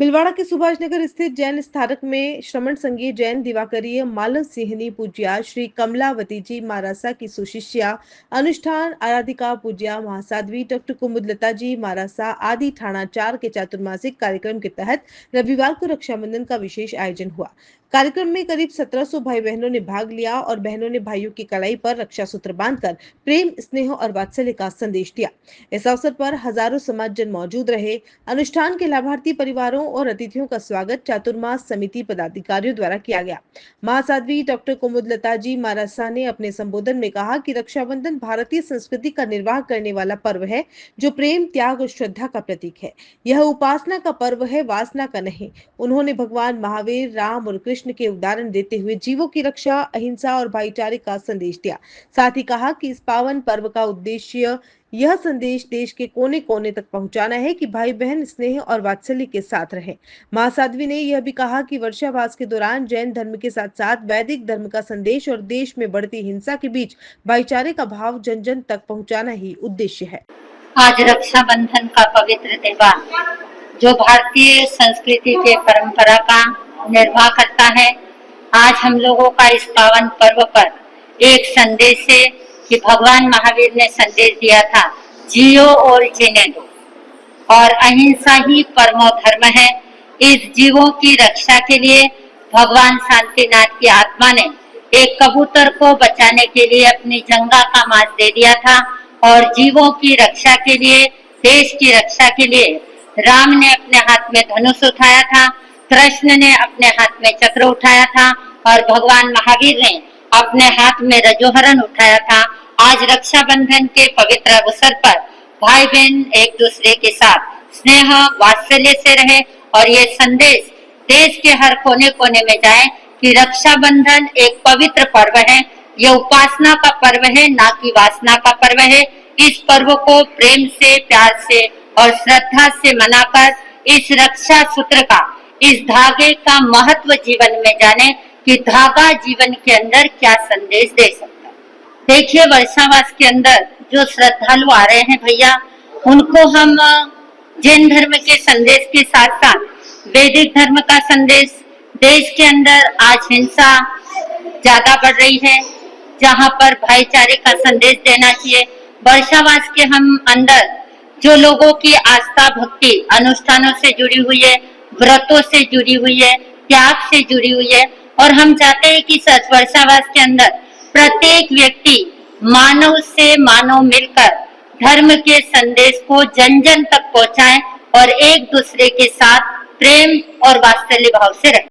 भिलवाड़ा के सुभाष नगर स्थित जैन स्मारक में श्रमण संघीय जैन दिवाकरीय मालन सिंहनी पूज्या श्री कमलावती जी महारासा की सुशिष्या अनुष्ठान आराधिका पूज्या महासाध्वी डॉक्टर कुमुदलता जी महारासा आदि थाना 4 के चातुर्मासिक कार्यक्रम के तहत रविवार को रक्षाबंधन का विशेष आयोजन हुआ। कार्यक्रम में करीब 1700 भाई बहनों ने भाग लिया और बहनों ने भाइयों की कलाई पर रक्षा सूत्र बांधकर प्रेम स्नेह और वात्सल्य का संदेश दिया। इस अवसर पर हजारों समाजजन मौजूद रहे। अनुष्ठान के लाभार्थी परिवारों और अतिथियों का स्वागत चातुर्मास समिति पदाधिकारियों द्वारा किया गया। महासाध्वी डॉक्टर कुमुदलता जी महारासा ने अपने संबोधन में कहा कि रक्षाबंधन भारतीय संस्कृति का निर्वाह करने वाला पर्व है, जो प्रेम, त्याग और श्रद्धा का प्रतीक है। यह उपासना का पर्व है, वासना का नहीं। उन्होंने भगवान महावीर, राम और कृष्ण के उदाहरण देते हुए जीवों की रक्षा, अहिंसा और भाईचारे का संदेश दिया। साथ ही कहा कि इस पावन पर्व का उद्देश्य यह संदेश देश के कोने कोने तक पहुंचाना है कि भाई बहन स्नेह और वात्सल्य के साथ रहें। महासाध्वी ने यह भी कहा कि वर्षावास के दौरान जैन धर्म के साथ साथ वैदिक धर्म का संदेश और देश में बढ़ती हिंसा के बीच भाईचारे का भाव जन जन तक पहुंचाना ही उद्देश्य है। आज रक्षाबंधन का पवित्र त्योहार जो भारतीय संस्कृति के परंपरा का निर्वाह करता है, आज हम लोगों का इस पावन पर्व पर एक संदेश है कि भगवान महावीर ने संदेश दिया था, जियो और जीने दो, और अहिंसा ही परमो धर्म है। इस जीवों की रक्षा के लिए भगवान शांतिनाथ की आत्मा ने एक कबूतर को बचाने के लिए अपनी जंगा का मांस दे दिया था, और जीवों की रक्षा के लिए, देश की रक्षा के लिए राम ने अपने हाथ में धनुष उठाया था, कृष्ण ने अपने हाथ में चक्र उठाया था और भगवान महावीर ने अपने हाथ में रजोहरण उठाया था। आज रक्षाबंधन के पवित्र अवसर पर भाई बहन एक दूसरे के साथ स्नेह वात्सल्य से रहे और ये संदेश देश के हर कोने कोने में जाए कि रक्षाबंधन एक पवित्र पर्व है, ये उपासना का पर्व है, ना कि वासना का पर्व है। इस पर्व को प्रेम से, प्यार से और श्रद्धा से मनाकर इस रक्षा सूत्र का, इस धागे का महत्व जीवन में जाने कि धागा जीवन के अंदर क्या संदेश दे सकता है। देखिए, वर्षावास के अंदर जो श्रद्धालु आ रहे हैं भैया, उनको हम जैन धर्म के संदेश के साथ साथ वैदिक धर्म का संदेश, देश के अंदर आज हिंसा ज्यादा बढ़ रही है, जहां पर भाईचारे का संदेश देना चाहिए। वर्षावास के हम अंदर जो लोगों की आस्था भक्ति अनुष्ठानों से जुड़ी हुई है, व्रतों से जुड़ी हुई है, त्याग से जुड़ी हुई है, और हम चाहते हैं कि वर्षावास के अंदर प्रत्येक व्यक्ति मानव से मानव मिलकर धर्म के संदेश को जन जन तक पहुंचाए और एक दूसरे के साथ प्रेम और वात्सल्य भाव से रहे।